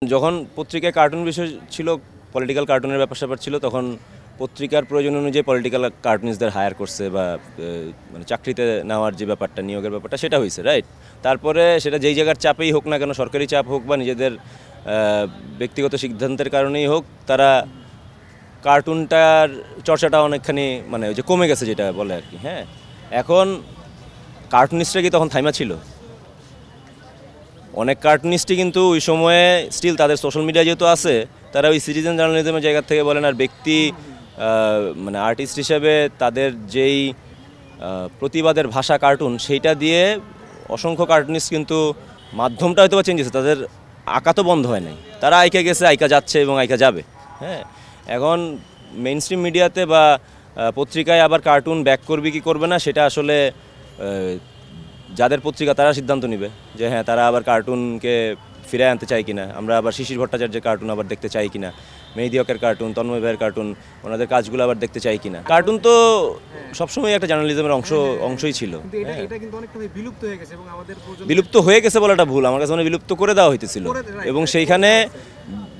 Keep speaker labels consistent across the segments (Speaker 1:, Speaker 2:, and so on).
Speaker 1: যখন পত্রিকায় কার্টুন বিষয় ছিল, পলিটিক্যাল কার্টুনের ব্যাপার-স্যাপার ছিল, তখন পত্রিকার প্রয়োজন অনুযায়ী পলিটিক্যাল কার্টুনিস্টদের হায়ার করছে বা মানে চাকরিতে নেওয়ার যে ব্যাপারটা, নিয়োগের ব্যাপারটা, সেটা হয়েছে, রাইট? তারপরে সেটা যেই জায়গার চাপেই হোক না কেন, সরকারি চাপ হোক বা নিজেদের ব্যক্তিগত সিদ্ধান্তের কারণেই হোক, তারা কার্টুনটার চর্চাটা অনেকখানি মানে ওই যে কমে গেছে যেটা বলে আর কি। হ্যাঁ, এখন কার্টুনিস্টরা কি তখন থাইমা ছিল? অনেক কার্টুনিস্টই কিন্তু ওই সময়ে স্টিল তাদের সোশ্যাল মিডিয়া যেহেতু আছে, তারা ওই সিটিজেন জার্নালিজমের জায়গা থেকে বলেন, আর ব্যক্তি মানে আর্টিস্ট হিসেবে তাদের যেই প্রতিবাদের ভাষা কার্টুন, সেইটা দিয়ে অসংখ্য কার্টুনিস্ট কিন্তু মাধ্যমটা হয়তো চেঞ্জ হয়েছে, তাদের আঁকা তো বন্ধ হয় নাই, তারা আইকা গেছে, আইকা যাচ্ছে এবং আইকা যাবে। হ্যাঁ, এখন মেইন স্ট্রিম মিডিয়াতে বা পত্রিকায় আবার কার্টুন ব্যাক করবে কি করবে না, সেটা আসলে যাদের পত্রিকা তারা সিদ্ধান্ত নেবে যে হ্যাঁ, তারা আবার কার্টুনকে ফিরে আনতে চায় কিনা, আমরা আবার শিশির ভট্টাচার্যের কার্টুন আবার দেখতে চাই কিনা, মেহেদী হকের কার্টুন, তন্ময় ভাইয়ের কার্টুন, ওনাদের কাজগুলো আবার দেখতে চাই কিনা। কার্টুন তো সবসময় একটা জার্নালিজমের অংশই ছিল। বিলুপ্ত হয়ে গেছে বলাটা ভুল, আমার কাছে মানে বিলুপ্ত করে দেওয়া হইতেছিল, এবং সেইখানে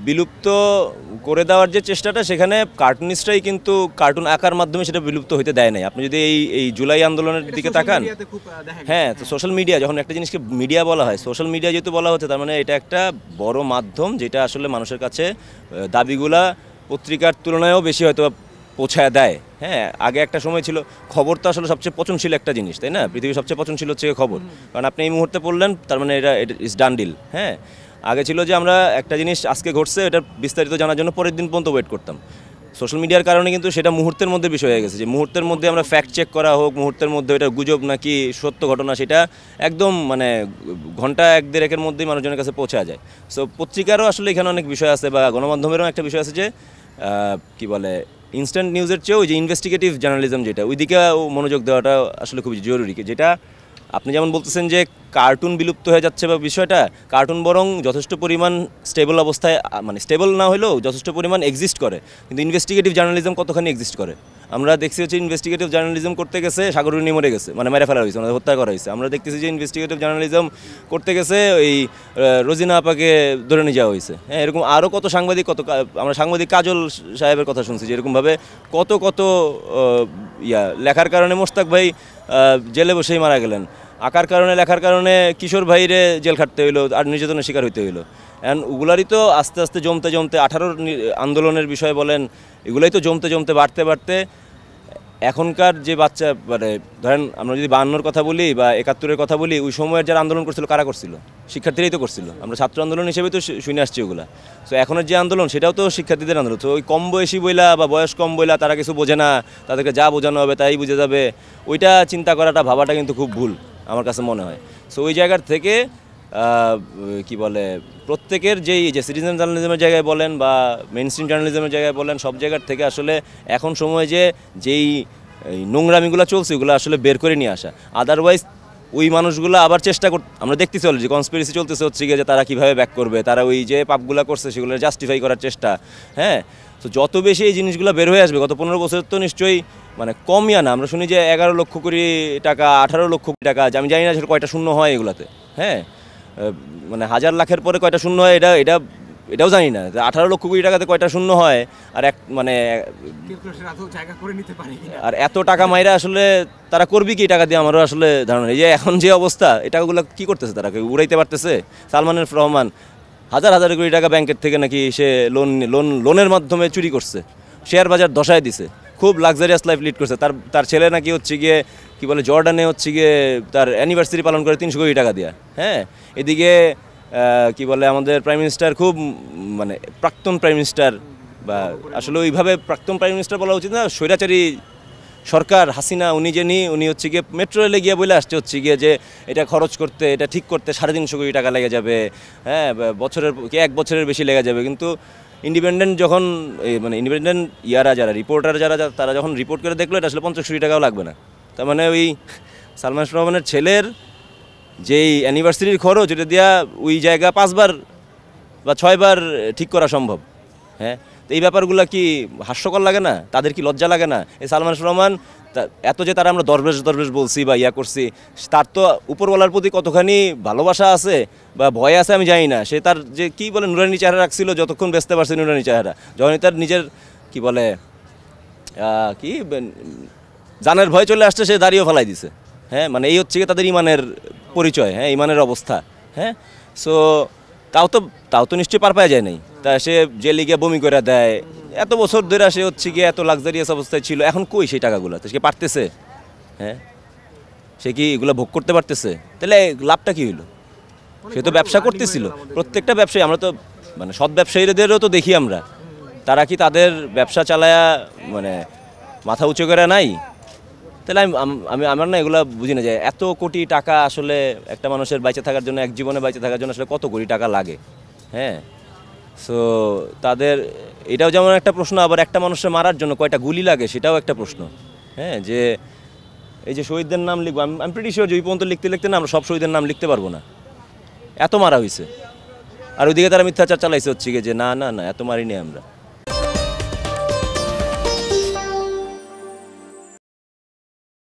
Speaker 1: বিলুপ্ত করে দেওয়ার যে চেষ্টাটা, সেখানে কার্টুনিস্টরাই কিন্তু কার্টুন আঁকার মাধ্যমে সেটা বিলুপ্ত হইতে দেয় নাই। আপনি যদি এই জুলাই আন্দোলনের দিকে তাকান, হ্যাঁ, তো সোশ্যাল মিডিয়া, যখন একটা জিনিসকে মিডিয়া বলা হয়, সোশ্যাল মিডিয়া যেহেতু বলা হচ্ছে, তার মানে এটা একটা বড় মাধ্যম যেটা আসলে মানুষের কাছে দাবিগুলা পত্রিকার তুলনায়ও বেশি হয়তো পৌঁছায় দেয়। হ্যাঁ, আগে একটা সময় ছিল খবর তো আসলে সবচেয়ে পচনশীল একটা জিনিস, তাই না? পৃথিবীর সবচেয়ে পচনশীল হচ্ছে খবর, কারণ আপনি এই মুহূর্তে পড়লেন, তার মানে এটা ইজ ডান ডিল। হ্যাঁ, আগে ছিল যে আমরা একটা জিনিস আজকে ঘটছে, এটা বিস্তারিত জানার জন্য পরের দিন পর্যন্ত ওয়েট করতাম। সোশ্যাল মিডিয়ার কারণে কিন্তু সেটা মুহূর্তের মধ্যে বিষয় হয়ে গেছে, যে মুহূর্তের মধ্যে আমরা ফ্যাক্ট চেক করা হোক, মুহূর্তের মধ্যে এটা গুজব নাকি সত্য ঘটনা, সেটা একদম মানে ঘন্টা এক দেড়েকের মধ্যেই মানুষজনের কাছে পৌঁছা যায়। সো পত্রিকারও আসলে এখানে অনেক বিষয় আছে, বা গণমাধ্যমেরও একটা বিষয় আছে যে কি বলে, ইনস্ট্যান্ট নিউজের চেয়েও যে ইনভেস্টিগেটিভ জার্নালিজম, যেটা ওই দিকে মনোযোগ দেওয়াটা আসলে খুবই জরুরি। যেটা আপনি যেমন বলতেছেন যে কার্টুন বিলুপ্ত হয়ে যাচ্ছে, বা বিষয়টা কার্টুন বরং যথেষ্ট পরিমাণ স্টেবল অবস্থায়, মানে স্টেবল না হলেও যথেষ্ট পরিমাণ এক্সিস্ট করে, কিন্তু ইনভেস্টিগেটিভ জার্নালিজম কতখানি এক্সিস্ট করে? আমরা দেখছি হচ্ছে ইনভেস্টিগেটিভ জার্নালিজম করতে গেছে সাগররুনি মরে গেছে, মানে মেরে ফেলা হয়েছে, হত্যা করা হয়েছে। আমরা দেখতেছি যে ইনভেস্টিগেটিভ জার্নালিজম করতে গেছে ওই রোজিনা আপাকে ধরে নিয়ে যাওয়া হয়েছে। হ্যাঁ, এরকম আরও কত সাংবাদিক, আমরা সাংবাদিক কাজল সাহেবের কথা শুনছি যে এরকমভাবে কত লেখার কারণে মোস্তাক ভাই জেলে বসেই মারা গেলেন, আঁকার কারণে, লেখার কারণে কিশোর ভাইরে জেল খাটতে হইলো, আর নির্যাতনের শিকার হইতে হইলো। অ্যান্ড ওগুলারই তো আস্তে আস্তে জমতে 18 আন্দোলনের বিষয় বলেন, এগুলোই তো জমতে বাড়তে এখনকার যে বাচ্চা, মানে ধরেন আমরা যদি 52-র কথা বলি বা 71-এর কথা বলি, ওই সময়ের যারা আন্দোলন করছিল, কারা করছিল? শিক্ষার্থীরাই তো করছিল। আমরা ছাত্র আন্দোলন হিসেবে তো শুনে আসছি ওগুলা। সো এখনের যে আন্দোলন, সেটাও তো শিক্ষার্থীদের আন্দোলন। তো ওই কম বয়সী বইলা বা বয়স কম বইলা তারা কিছু বোঝে না, তাদেরকে যা বোঝানো হবে তাই বুঝে যাবে, ওইটা চিন্তা করাটা, ভাবাটা কিন্তু খুব ভুল আমার কাছে মনে হয়। সো ওই জায়গার থেকে কি বলে, প্রত্যেকের যে সিটিজেন জার্নালিজমের জায়গায় বলেন বা মেইন স্ট্রিম জার্নালিজমের জায়গায় বলেন, সব জায়গার থেকে আসলে এখন সময় যেই নোংরামিগুলো চলছে, ওগুলো আসলে বের করে নিয়ে আসা। আদারওয়াইজ ওই মানুষগুলো আবার চেষ্টা আমরা দেখতেছি অলরেডি কনস্পিরেসি চলতেছে হচ্ছে গিয়ে, যে তারা কীভাবে ব্যাক করবে, তারা ওই যে পাপগুলো করছে সেগুলো জাস্টিফাই করার চেষ্টা। হ্যাঁ, তো যত বেশি এই জিনিসগুলো বের হয়ে আসবে, গত 15 বছর তো নিশ্চয়ই মানে কমই না। আমরা শুনি যে 11 লক্ষ কোটি টাকা, 18 লক্ষ কোটি টাকা, আমি জানি না সেটা কয়টা শূন্য হয় এগুলাতে। হ্যাঁ, মানে হাজার লাখের পরে কয়টা শূন্য হয় এটাও জানি না। 18 লক্ষ কোটি টাকাতে কয়টা শূন্য হয়, আর মানে আর এত টাকা মাইরা আসলে তারা করবি কি টাকা দিয়ে, আমারও আসলে ধারণা। এই যে এখন যে অবস্থা, এই টাকাগুলো কী করতেছে, তারা উড়াইতে পারতেছে? সালমানের রহমান হাজার কোটি টাকা ব্যাংকের থেকে নাকি সে লোনের মাধ্যমে চুরি করছে, শেয়ার বাজার ধসায় দিছে, খুব লাক্সারিয়াস লাইফ লিড করছে। তার ছেলে নাকি হচ্ছে গিয়ে কি বলে, জর্ডানে হচ্ছে গিয়ে তার অ্যানিভার্সারি পালন করে 300 কোটি টাকা দিয়া। হ্যাঁ, এদিকে কি বলে, আমাদের প্রাইম মিনিস্টার খুব মানে প্রাক্তন প্রাইম মিনিস্টার, বা আসলে ওইভাবে প্রাক্তন প্রাইম মিনিস্টার বলা উচিত না, স্বৈরাচারী সরকার হাসিনা, উনি হচ্ছে গিয়ে মেট্রো রেলে গিয়ে বলে আসছে হচ্ছে গিয়ে যে এটা খরচ করতে, এটা ঠিক করতে 350 কোটি টাকা লেগে যাবে। হ্যাঁ, এক বছরের বেশি লেগে যাবে। কিন্তু ইন্ডিপেন্ডেন্ট যখন মানে ইন্ডিপেন্ডেন্ট যারা রিপোর্টার তারা যখন রিপোর্ট করে দেখলো, এটা আসলে 50 কোটি টাকাও লাগবে না। তার মানে ওই সালমান রহমানের ছেলের যেই অ্যানিভার্সারির খরচ, এটা দিয়া ওই জায়গা 5 বার বা 6 বার ঠিক করা সম্ভব। হ্যাঁ, তো এই ব্যাপারগুলো কি হাস্যকর লাগে না? তাদের কি লজ্জা লাগে না? এই সালমান রহমান এত যে তারা আমরা দরবেশ দরবেশ বলছি বা ইয়া করছি, তার তো উপরওয়ালার প্রতি কতখানি ভালোবাসা আছে বা ভয় আছে আমি জানি না। সে তার যে কি বলে নুরানি চেহারা রাখছিল, যতক্ষণ বেচতে পারছে নুরানি চেহারা, যখনই তার নিজের কি বলে কি জানের ভয় চলে আসছে, সে দাঁড়িয়েও ফেলাই দিছে। হ্যাঁ, মানে এই হচ্ছে কি তাদের ইমানের পরিচয়, হ্যাঁ, ইমানের অবস্থা। হ্যাঁ, সো তাও তো নিশ্চয়ই পার পাওয়া যায় নাই। তা সে যে লিগে বমি করে দেয়, এত বছর ধরে সে হচ্ছে গিয়ে এত লাক্সারিয়াস অবস্থায় ছিল, এখন কই সেই টাকাগুলো? তো সে পারতেছে? হ্যাঁ, সে কি এগুলো ভোগ করতে পারতেছে? তাহলে লাভটা কি হইলো? সে তো ব্যবসা করতেছিল। প্রত্যেকটা ব্যবসায়ী, আমরা তো মানে সৎ ব্যবসায়ীদেরও তো দেখি আমরা, তারা কি তাদের ব্যবসা চালায়া মানে মাথা উঁচু করে নাই? তাহলে আমার না এগুলো বুঝি না, যে এত কোটি টাকা আসলে একটা মানুষের বেঁচে থাকার জন্য, এক জীবনে বেঁচে থাকার জন্য আসলে কত কোটি টাকা লাগে। হ্যাঁ, সো তাদের এটাও যেমন একটা প্রশ্ন, আবার একটা মানুষের মারার জন্য কয়টা গুলি লাগে সেটাও একটা প্রশ্ন। হ্যাঁ, যে এই যে শহীদদের নাম লিখবো, আমি প্রিটি শিওর যে ওই পর্যন্ত লিখতে লিখতে না আমরা সব শহীদের নাম লিখতে পারবো না, এত মারা হয়েছে। আর ওইদিকে তারা মিথ্যাচার চালাইছে হচ্ছে কি যে না না না এত মারিনি আমরা।